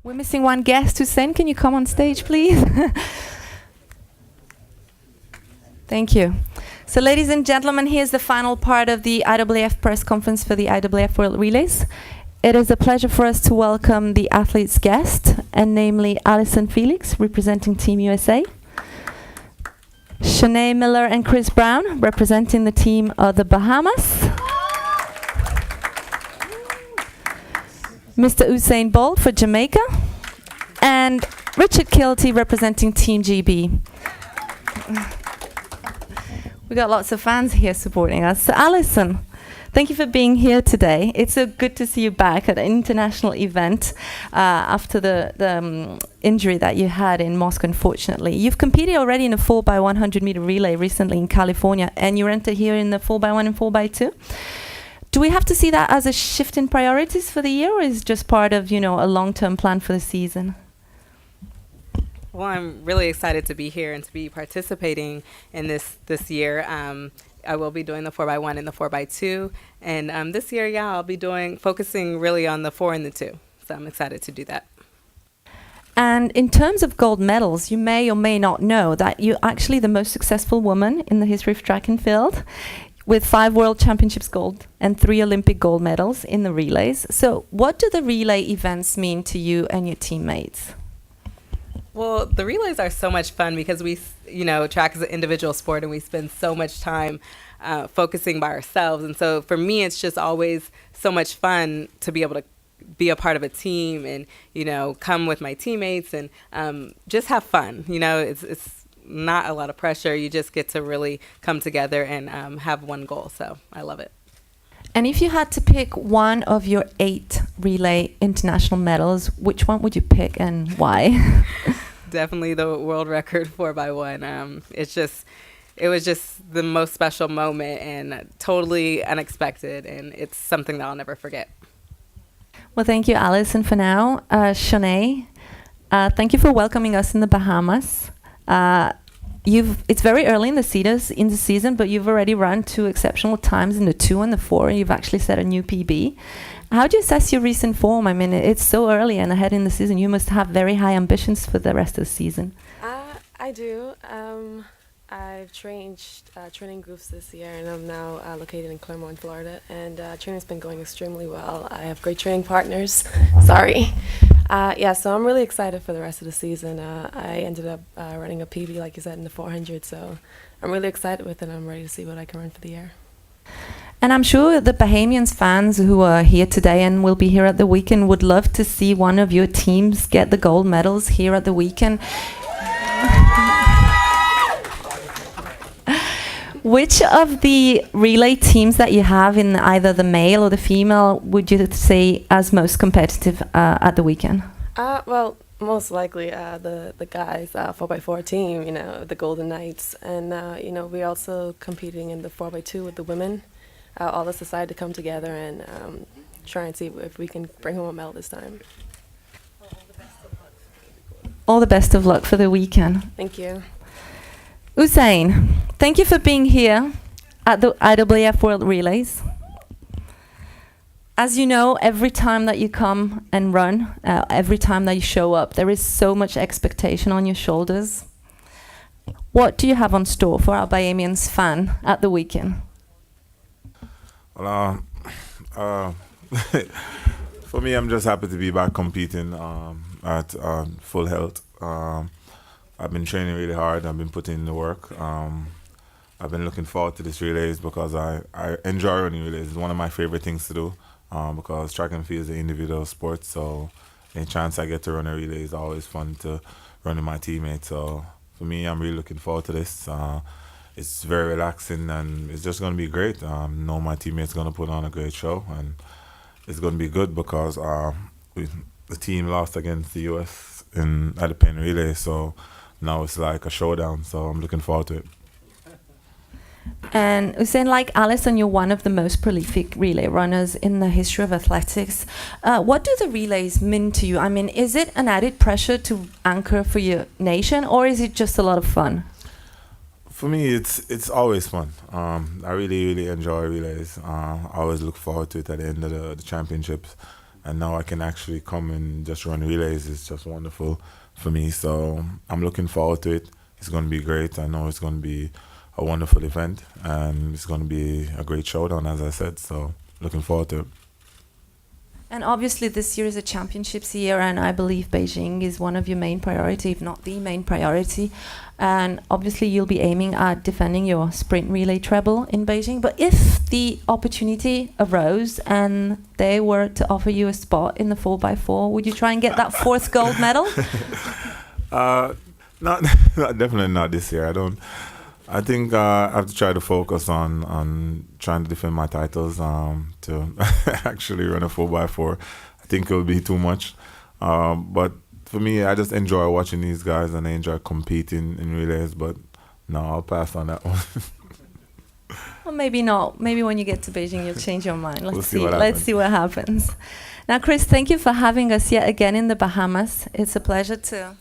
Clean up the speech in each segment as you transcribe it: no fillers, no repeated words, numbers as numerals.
We're missing one guest. Usain, can you come on stage, please? Thank you. So, ladies and gentlemen, here's the final part of the IAAF press conference for the IAAF World Relays. It is a pleasure for us to welcome the athlete's guest, and namely Allyson Felix, representing Team USA. Shaunae Miller and Chris Brown, representing the team of the Bahamas. Mr. Usain Bolt for Jamaica, and Richard Kilty representing Team GB. We got lots of fans here supporting us. So Allyson, thank you for being here today. It's so good to see you back at an international event after the injury that you had in Moscow, unfortunately. You've competed already in a 4x100 meter relay recently in California, and you entered here in the 4x1 and 4x2. Do we have to see that as a shift in priorities for the year, or is it just part of, a long-term plan for the season? Well, I'm really excited to be here and to be participating in this year. I will be doing the 4x1 and the 4x2. And this year, I'll be focusing really on the 4 and the 2. So I'm excited to do that. And in terms of gold medals, you may or may not know that you're actually the most successful woman in the history of track and field, with 5 World Championships gold and 3 Olympic gold medals in the relays. So what do the relay events mean to you and your teammates? Well, the relays are so much fun because track is an individual sport and we spend so much time focusing by ourselves. And so for me, it's just always so much fun to be able to be a part of a team and, come with my teammates and just have fun. It's not a lot of pressure. You just get to really come together and have one goal. So I love it. And if you had to pick one of your 8 relay international medals, which one would you pick and why? Definitely the world record 4x1. It was just the most special moment and totally unexpected. And it's something that I'll never forget. Well, thank you, Allyson, for now. Shaunae, thank you for welcoming us in the Bahamas. It's very early in the season, but you've already run 2 exceptional times in the 2 and the 4, and you've actually set a new PB. How do you assess your recent form? I mean, it's so early and ahead in the season. You must have very high ambitions for the rest of the season. I do. I've changed training groups this year, and I'm now located in Clermont, Florida, and training's been going extremely well. I have great training partners. Sorry. So I'm really excited for the rest of the season. I ended up running a PB, like you said, in the 400, so I'm really excited with it. I'm ready to see what I can run for the year. And I'm sure the Bahamians fans who are here today and will be here at the weekend would love to see one of your teams get the gold medals here at the weekend. Which of the relay teams that you have in either the male or the female would you say as most competitive at the weekend? Well, most likely the guys 4x4 team, the Golden Knights, and we're also competing in the 4x2 with the women. All of us decided to come together and try and see if we can bring home a medal this time. All the best of luck for the weekend. Thank you. Usain, thank you for being here at the IAAF World Relays. As you know, every time that you come and run, every time that you show up, there is so much expectation on your shoulders. What do you have on store for our Bahamians fan at the weekend? Well, for me, I'm just happy to be back competing at full health. I've been training really hard. I've been putting in the work. I've been looking forward to this relays because I enjoy running relays. It's one of my favorite things to do because track and field is an individual sport. So any chance I get to run a relay is always fun to run with my teammates. So for me, I'm really looking forward to this. It's very relaxing and it's just going to be great. I know my teammates are going to put on a great show and it's going to be good because the team lost against the US at the Penn Relay. So now it's like a showdown, so I'm looking forward to it. And Usain, like Allyson, you're one of the most prolific relay runners in the history of athletics. What do the relays mean to you? I mean, is it an added pressure to anchor for your nation, or is it just a lot of fun? For me, it's always fun. I really enjoy relays. I always look forward to it at the end of the championships. and now I can actually come and just run relays. It's just wonderful for me. So I'm looking forward to it. It's going to be great. I know it's going to be a wonderful event, and it's going to be a great showdown, as I said. So looking forward to it. And obviously this year is a championships year, and I believe Beijing is one of your main priority, if not the main priority. And obviously you'll be aiming at defending your sprint relay treble in Beijing. But if the opportunity arose and they were to offer you a spot in the 4x4, would you try and get that fourth gold medal? Not definitely not this year. I think I have to try to focus on trying to defend my titles. To actually run a 4x4, I think it would be too much. But for me, I just enjoy watching these guys, and I enjoy competing in relays. But no, I'll pass on that one. Well, maybe not. Maybe when you get to Beijing, you'll change your mind. Let's see. Let's happens. see what happens. Now, Chris, thank you for having us yet again in the Bahamas. It's a pleasure to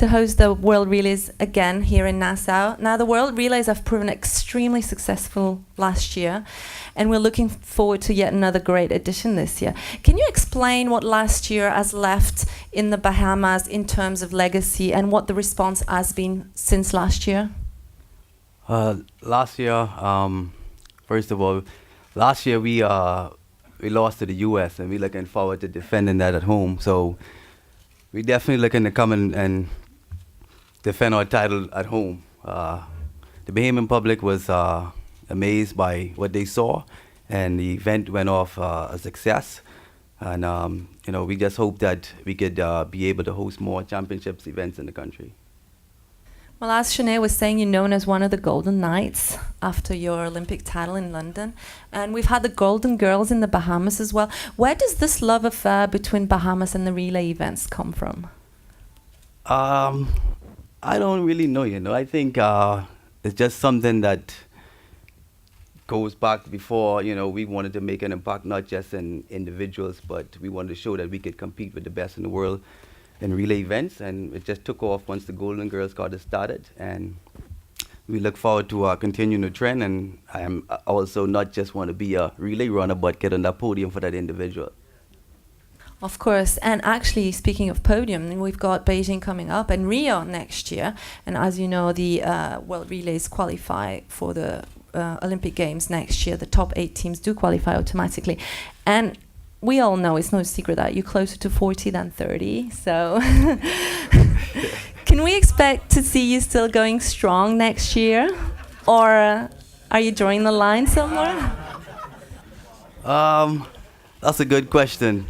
host the World Relays again here in Nassau. Now, the World Relays have proven extremely successful last year, and we're looking forward to yet another great edition this year. Can you explain what last year has left in the Bahamas in terms of legacy, and what the response has been since last year? Last year, first of all, last year we lost to the US, and we're looking forward to defending that at home. So we're definitely looking to come and defend our title at home. The Bahamian public was amazed by what they saw, and the event went off a success. And we just hope that we could be able to host more championships events in the country. Well, as Shaunae was saying, you're known as one of the Golden Knights after your Olympic title in London. And we've had the Golden Girls in the Bahamas as well. Where does this love affair between Bahamas and the relay events come from? I don't really know, I think it's just something that goes back before, we wanted to make an impact not just in individuals, but we wanted to show that we could compete with the best in the world in relay events, and it just took off once the Golden Girls got started, and we look forward to continuing the trend. And I am also not just want to be a relay runner, but get on that podium for that individual. Of course, and actually speaking of podium, we've got Beijing coming up and Rio next year, and as you know, the World Relays qualify for the Olympic Games next year. The top 8 teams do qualify automatically, and we all know it's no secret that you're closer to 40 than 30, so can we expect to see you still going strong next year, or are you drawing the line somewhere? That's a good question.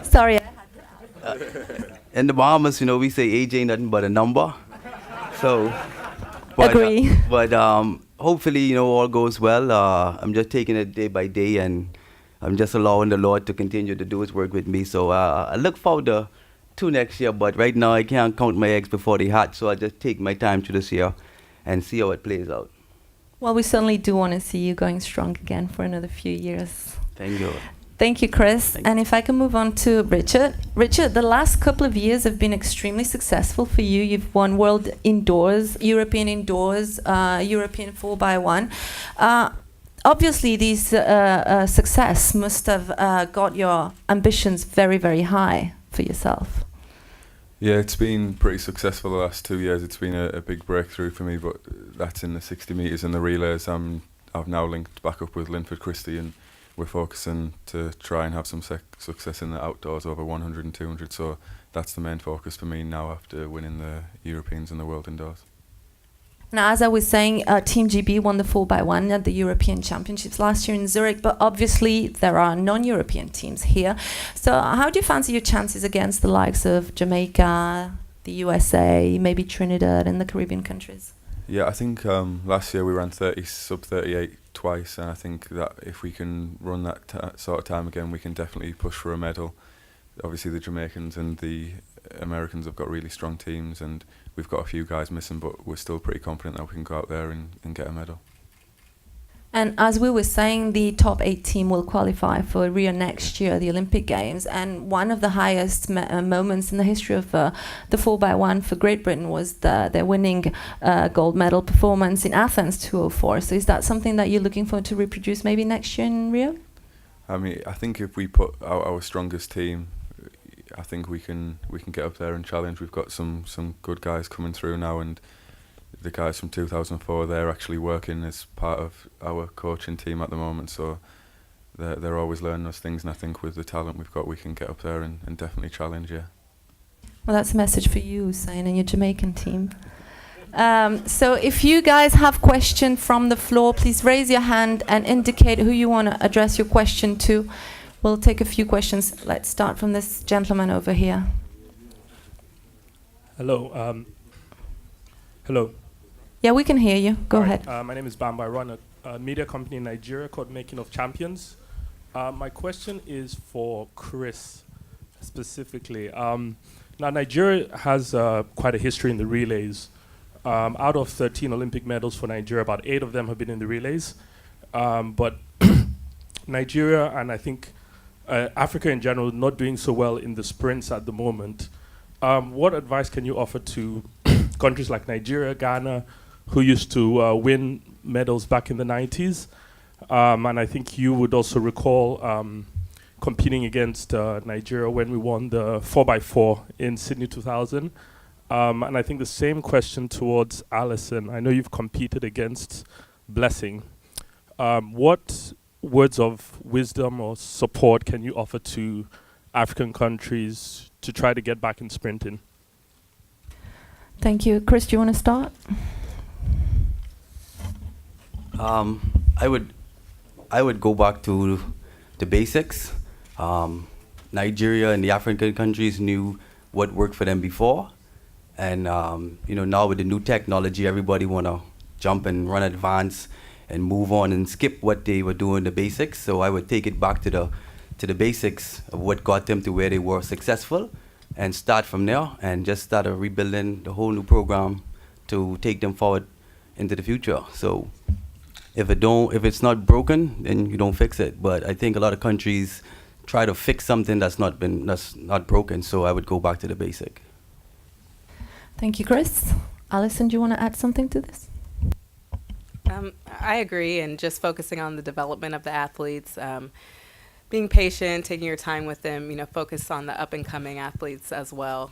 Sorry. In the Bahamas, we say age ain't nothing but a number. So, Agree. But hopefully, all goes well. I'm just taking it day by day, and I'm just allowing the Lord to continue to do His work with me. So I look forward to next year, but right now I can't count my eggs before they hatch, so I just take my time to this year and see how it plays out. Well, we certainly do want to see you going strong again for another few years. Thank you. Thank you, Chris. Thank and if I can move on to Richard. Richard, the last couple of years have been extremely successful for you. You've won World Indoors, European Indoors, European 4x1. Obviously, these success must have got your ambitions very, very high for yourself. Yeah, it's been pretty successful the last 2 years. It's been a big breakthrough for me, but that's in the 60 metres and the relays. I've now linked back up with Linford Christie, and we're focusing to try and have some success in the outdoors over 100 and 200. So that's the main focus for me now after winning the Europeans and the World Indoors. Now, as I was saying, Team GB won the 4x1 at the European Championships last year in Zurich, but obviously there are non-European teams here. So how do you fancy your chances against the likes of Jamaica, the USA, maybe Trinidad and the Caribbean countries? Yeah, I think last year we ran sub 38 twice, and I think that if we can run that sort of time again, we can definitely push for a medal. Obviously the Jamaicans and the Americans have got really strong teams, and we've got a few guys missing, but we're still pretty confident that we can go out there and get a medal. And as we were saying, the top 8 team will qualify for Rio next year, the Olympic Games. And one of the highest moments in the history of the 4x1 for Great Britain was their winning gold medal performance in Athens 2004. So is that something that you're looking forward to reproduce maybe next year in Rio? I mean, I think if we put our strongest team, I think we can get up there and challenge. We've got some good guys coming through now, and the guys from 2004, they're actually working as part of our coaching team at the moment. So they're always learning us things, and I think with the talent we've got, we can get up there and definitely challenge. Yeah. Well, that's a message for you, Usain, and your Jamaican team. So if you guys have questions from the floor, please raise your hand and indicate who you want to address your question to. We'll take a few questions. Let's start from this gentleman over here. Hello. Hello. Yeah, we can hear you. Go ahead. My name is Bamba. I run a media company in Nigeria called Making of Champions. My question is for Chris specifically. Now, Nigeria has quite a history in the relays. Out of 13 Olympic medals for Nigeria, about 8 of them have been in the relays. But Nigeria and I think Africa in general not doing so well in the sprints at the moment. What advice can you offer to countries like Nigeria, Ghana, who used to win medals back in the 90s? And I think you would also recall competing against Nigeria when we won the 4x4 in Sydney 2000. And I think the same question towards Allyson. I know you've competed against Blessing. What words of wisdom or support can you offer to African countries to try to get back in sprinting? Thank you. Chris, do you want to start? I would go back to the basics. Nigeria and the African countries knew what worked for them before. And now with the new technology, everybody want to jump and run advance and move on and skip what they were doing, the basics. So I would take it back to the basics of what got them to where they were successful, and start from there and just start rebuilding the whole new program to take them forward into the future. So if it's not broken, then you don't fix it. But I think a lot of countries try to fix something that's not broken. So I would go back to the basic. Thank you, Chris. Allyson, do you want to add something to this? I agree, and just focusing on the development of the athletes, being patient, taking your time with them, focus on the up-and-coming athletes as well,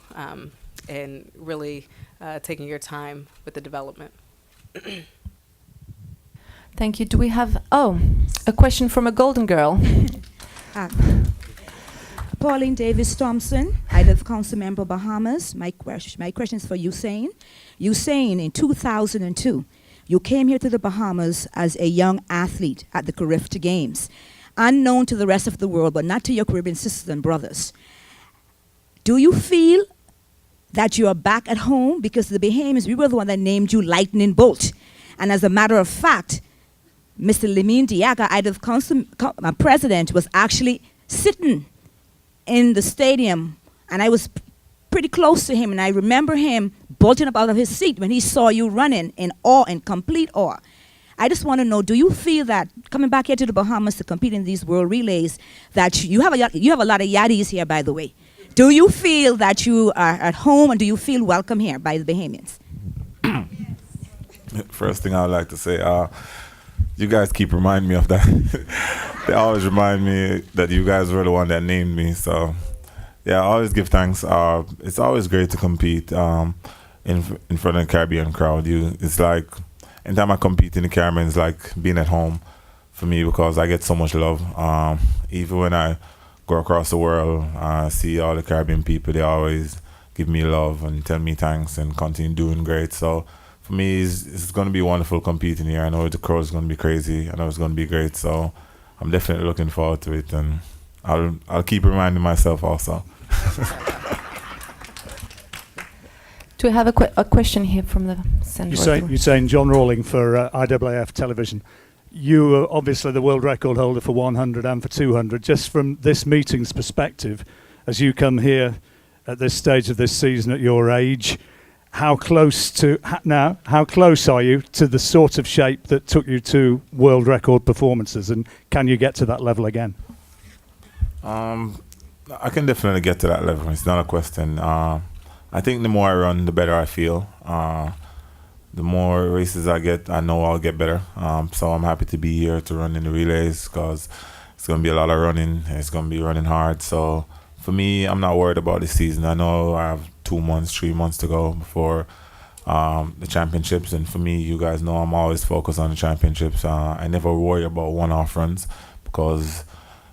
and really taking your time with the development. Thank you. Do we have, a question from a golden girl? Pauline Davis Thompson, Idaho Council Member, Bahamas. My question is for Usain. Usain, in 2002, you came here to the Bahamas as a young athlete at the Caribbean Games, unknown to the rest of the world, but not to your Caribbean sisters and brothers. Do you feel that you are back at home? Because the Bahamians, we were the one that named you Lightning Bolt. And as a matter of fact, Mr. Lamine Diaga, Idaho Council president, was actually sitting in the stadium, and I was pretty close to him, and I remember him bolting up out of his seat when he saw you running in awe, in complete awe. I just want to know, do you feel that coming back here to the Bahamas to compete in these world relays, that you have a lot of yaddies here, by the way. Do you feel that you are at home, and do you feel welcome here by the Bahamians? First thing I would like to say, you guys keep reminding me of that. They always remind me that you guys were the one that named me. So, yeah, I always give thanks. It's always great to compete in front of the Caribbean crowd. It's like, anytime I compete in the Caribbean, it's like being at home for me, because I get so much love. Even when I go across the world, see all the Caribbean people, they always give me love and tell me thanks and continue doing great. So, for me, it's going to be wonderful competing here. I know the crowd is going to be crazy. I know it's going to be great. So I'm definitely looking forward to it, and I'll keep reminding myself also. Do we have a question here from the center? You're saying John Rawling for IAAF television. You are obviously the world record holder for 100 and for 200. Just from this meeting's perspective, as you come here at this stage of this season at your age, how close are you to the sort of shape that took you to world record performances, and can you get to that level again? I can definitely get to that level. It's not a question. I think the more I run, the better I feel. The more races I get, I know I'll get better. So I'm happy to be here to run in the relays, because it's going to be a lot of running. It's going to be running hard. So for me, I'm not worried about this season. I know I have 2 months, 3 months to go before the championships. And for me, you guys know I'm always focused on the championships. I never worry about one-off runs because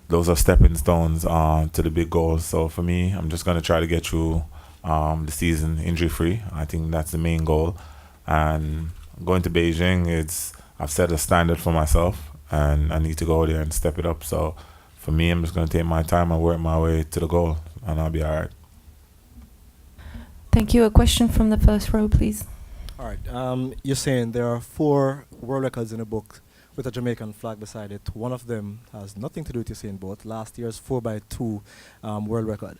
those are stepping stones to the big goals. So for me, I'm just going to try to get through the season injury-free. I think that's the main goal. And going to Beijing, I've set a standard for myself, and I need to go there and step it up. So for me, I'm just going to take my time and work my way to the goal, and I'll be all right. Thank you. A question from the first row, please. All right. You're saying there are 4 world records in the book with a Jamaican flag beside it. One of them has nothing to do with Usain Bolt. Last year's 4x2 world record.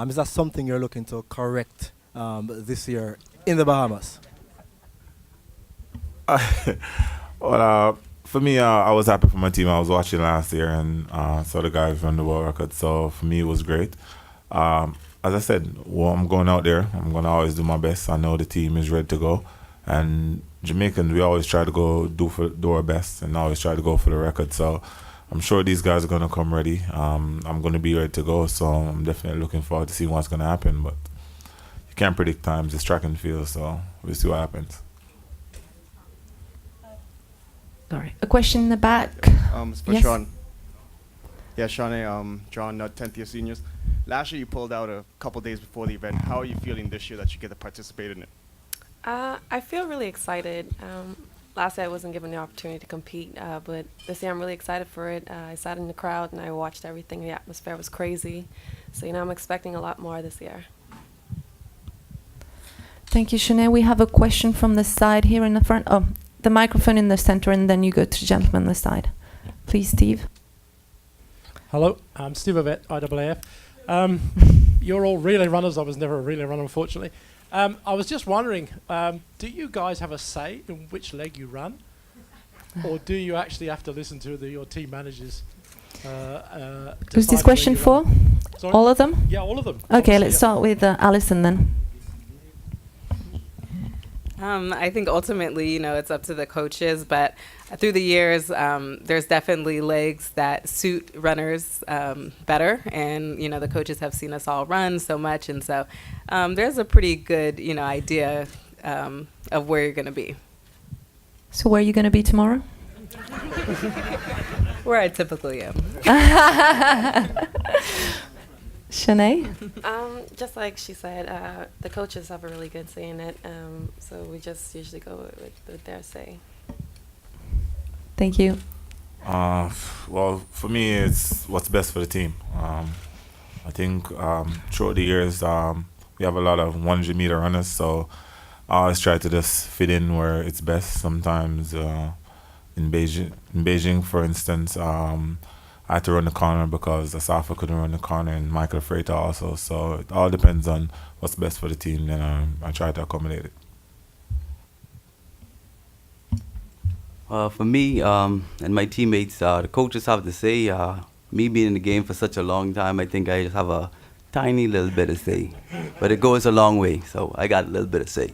Is that something you're looking to correct this year in the Bahamas? Well, for me, I was happy for my team. I was watching last year and saw the guys run the world record. So for me, it was great. As I said, well, I'm going out there. I'm going to always do my best. I know the team is ready to go. And Jamaicans, we always try to do our best and always try to go for the record. So I'm sure these guys are going to come ready. I'm going to be ready to go. So I'm definitely looking forward to seeing what's going to happen. But you can't predict times. It's track and field. So we'll see what happens. Sorry. A question in the back. It's for Yes. Sean. Yeah, Shaunae, John, 10th year seniors. Last year you pulled out a couple days before the event. How are you feeling this year that you get to participate in it? I feel really excited. Last year I wasn't given the opportunity to compete, but this year I'm really excited for it. I sat in the crowd and I watched everything. The atmosphere was crazy. So, I'm expecting a lot more this year. Thank you, Shaunae. We have a question from the side here in the front. Oh, the microphone in the center, and then you go to the gentleman on the side. Please, Steve. Hello, I'm Steve Ovett, IAAF. You're all relay runners. I was never a relay runner, unfortunately. I was just wondering, do you guys have a say in which leg you run? Or do you actually have to listen to your team managers? Who's this question for? Sorry? All of them? Yeah, all of them. Okay, let's start with Allyson then. I think ultimately, it's up to the coaches, but through the years, there's definitely legs that suit runners better, and the coaches have seen us all run so much, and so there's a pretty good idea of where you're going to be. So where are you going to be tomorrow? Where I typically am. Shaunae? Just like she said, the coaches have a really good say in it, so we just usually go with their say. Thank you. Well, for me, it's what's best for the team. I think throughout the years, we have a lot of 100 meter runners, so I always try to just fit in where it's best. Sometimes in Beijing, for instance, I had to run the corner because Asafa couldn't run the corner and Michael Freighter also. So it all depends on what's best for the team, and I try to accommodate it. For me and my teammates, the coaches have to say, me being in the game for such a long time, I think I just have a tiny little bit of say. But it goes a long way, so I got a little bit of say.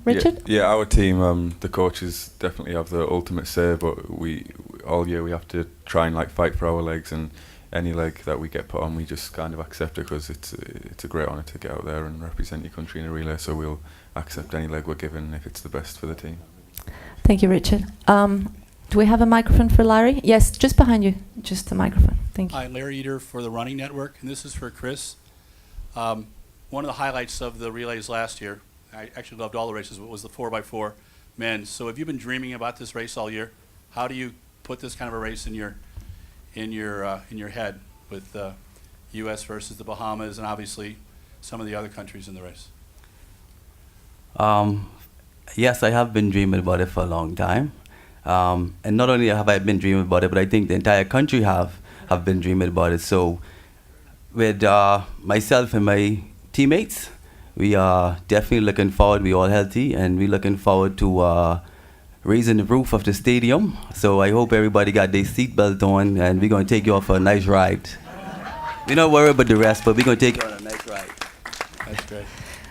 Richard? Yeah, our team, the coaches definitely have the ultimate say, but we all year we have to try and fight for our legs, and any leg that we get put on, we just kind of accept it because it's a great honour to get out there and represent your country in a relay. So we'll accept any leg we're given if it's the best for the team. Thank you, Richard. Do we have a microphone for Larry? Yes, just behind you. Just a microphone. Thank you. Hi, Larry Eater for the Running Network, and this is for Chris. One of the highlights of the relays last year, I actually loved all the races, was the 4x4 men. So have you been dreaming about this race all year? How do you put this kind of a race in your head with the U.S. versus the Bahamas and obviously some of the other countries in the race? Yes, I have been dreaming about it for a long time. And not only have I been dreaming about it, but I think the entire country have been dreaming about it. So with myself and my teammates, we are definitely looking forward. We're all healthy, and we're looking forward to raising the roof of the stadium. So I hope everybody got their seatbelt on, and we're going to take you off for a nice ride. We're not worried about the rest, but we're going to take you on a nice ride. That's great.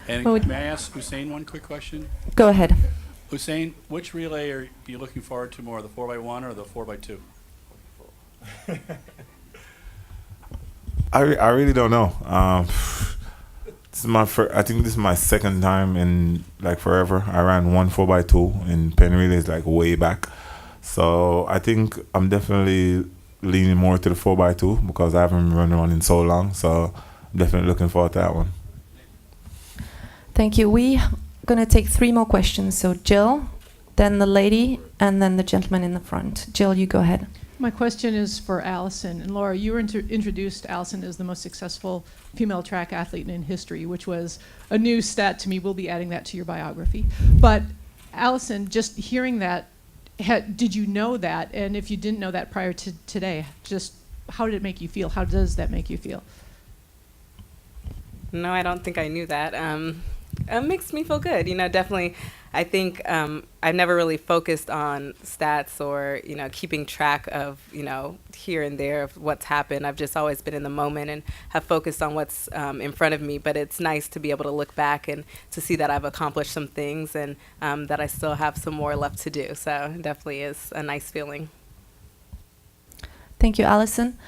And may I ask Usain one quick question? Go ahead. Usain, which relay are you looking forward to more, the 4x1 or the 4x2? I really don't know. This is I think this is my second time in like forever. I ran 1 4x2 in pen relays like way back. So I think I'm definitely leaning more to the 4x2 because I haven't run one in so long. So I'm definitely looking forward to that one. Thank you. We're going to take 3 more questions. So Jill, then the lady, and then the gentleman in the front. Jill, you go ahead. My question is for Allyson. And Laura, you were introduced Allyson as the most successful female track athlete in history, which was a new stat to me. We'll be adding that to your biography. But Allyson, just hearing that, did you know that? And if you didn't know that prior to today, just how did it make you feel? How does that make you feel? No, I don't think I knew that. It makes me feel good. You know, definitely, I think I've never really focused on stats or, you know, keeping track of, you know, here and there of what's happened. I've just always been in the moment and have focused on what's in front of me. But it's nice to be able to look back and to see that I've accomplished some things and that I still have some more left to do. So it definitely is a nice feeling. Thank you, Allyson.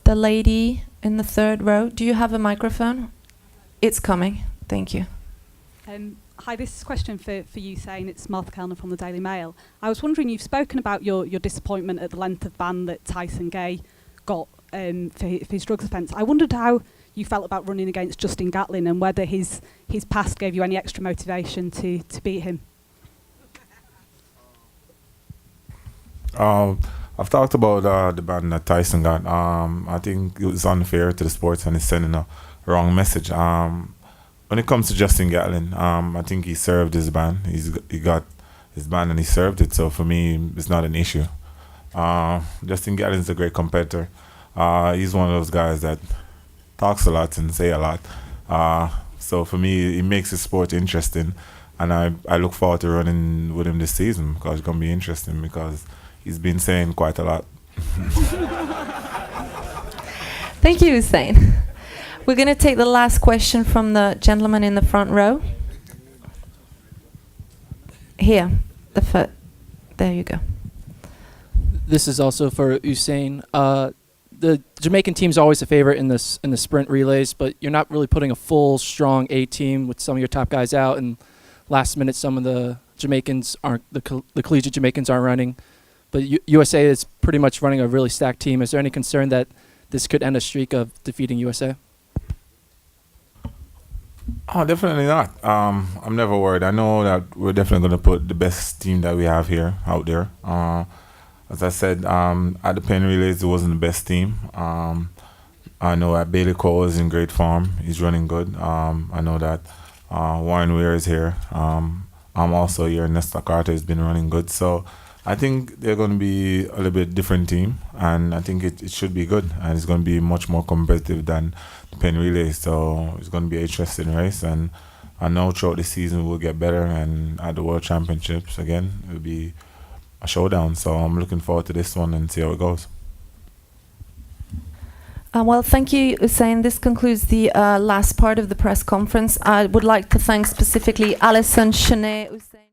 The lady in the 3rd row, do you have a microphone? It's coming. Thank you. Hi, this is a question for Usain. It's Martha Kellner from the Daily Mail. I was wondering, you've spoken about your disappointment at the length of ban that Tyson Gay got for his drugs offence. I wondered how you felt about running against Justin Gatlin and whether his past gave you any extra motivation to beat him. I've talked about the ban that Tyson got. I think it was unfair to the sports and it's sending a wrong message. When it comes to Justin Gatlin, I think he served his ban. He got his ban and he served it. So for me, it's not an issue. Justin Gatlin's a great competitor. He's one of those guys that talks a lot and say a lot. So for me, it makes the sport interesting. And I look forward to running with him this season because it's going to be interesting because he's been saying quite a lot. Thank you, Usain. We're going to take the last question from the gentleman in the front row. Here, there you go. This is also for Usain. The Jamaican team's always a favorite in the sprint relays, but you're not really putting a full, strong A team with some of your top guys out, and last minute some of the Jamaicans aren't the collegiate Jamaicans aren't running. But USA is pretty much running a really stacked team. Is there any concern that this could end a streak of defeating USA? Oh, definitely not. I'm never worried. I know that we're definitely going to put the best team that we have here out there. As I said, at the pen relays, it wasn't the best team. I know that Bailey Cole is in great form. He's running good. I know that Warren Weir is here. I'm also here. Nesta Carter has been running good. So I think they're going to be a little bit different team, and I think it should be good, and it's going to be much more competitive than the pen relay. So it's going to be an interesting race, and I know throughout the season we'll get better, and at the World Championships again it'll be a showdown. So I'm looking forward to this one and see how it goes. Well, thank you, Usain. This concludes the last part of the press conference. I would like to thank specifically Allyson, Shaunae, Usain.